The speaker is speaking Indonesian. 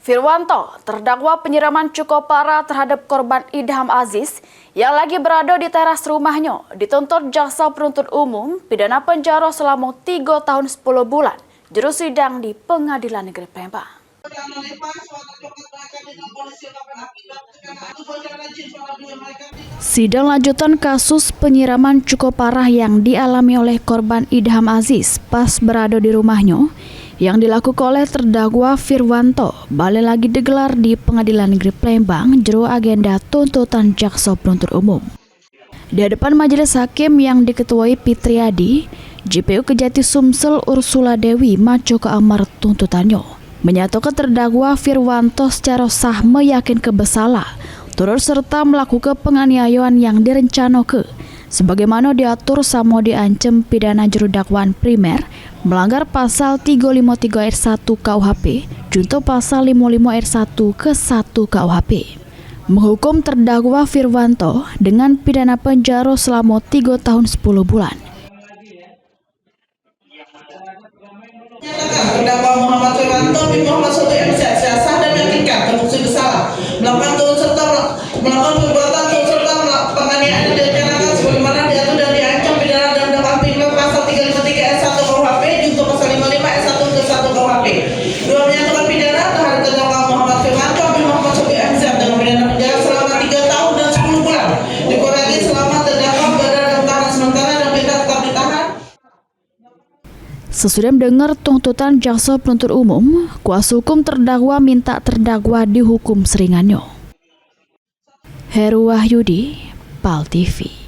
Firwanto, terdakwa penyiraman cukup parah terhadap korban Idham Aziz yang lagi berada di teras rumahnya, dituntut jaksa penuntut umum pidana penjara selama 3 tahun 10 bulan. Juru sidang di Pengadilan Negeri Palembang. Sidang lanjutan kasus penyiraman cukup parah yang dialami oleh korban Idham Aziz pas berada di rumahnya yang dilakukan oleh terdakwa Firwanto balik lagi digelar di Pengadilan Negeri Palembang jero agenda tuntutan jaksa penuntut umum. Di hadapan majelis hakim yang diketuai Fitriadi, JPU Kejati Sumsel Ursula Dewi maco ke amar tuntutannya, menyatakan terdakwa Firwanto secara sah meyakinkan bersalah turut serta melakukan penganiayaan yang direncanakan sebagaimana diatur sama diancam pidana juru dakwaan primer melanggar pasal 353 ayat 1 KUHP junto pasal 55 ayat 1 ke 1 KUHP, menghukum terdakwa Firwanto dengan pidana penjara selama 3 tahun 10 bulan. Terdakwa Muhammad Firwanto bin Muhammad Soto yang sah dan meyakinkan terbukti bersalah melakukan turut serta melakukan perbuatan turut serta penganiayaan yang direncanakan sebagaimana diatur dan diancam pidana dalam dakwaan primer pasal 353 ayat 1 KUHP junto pasal 55 ayat 1 ke 1 KUHP. Dua menyatakan pidana terhadap terdakwa Muhammad Firwanto bin Muhammad Soto MZ dengan pidana penjara selama 3 tahun dan 10 bulan dikurangi selama terdakwa berada dalam tahanan sementara dan tidak tetap ditahan. Sesudah mendengar tuntutan jaksa penuntut umum, kuasa hukum terdakwa minta terdakwa dihukum seringannya. Heru Wahyudi, PAL TV.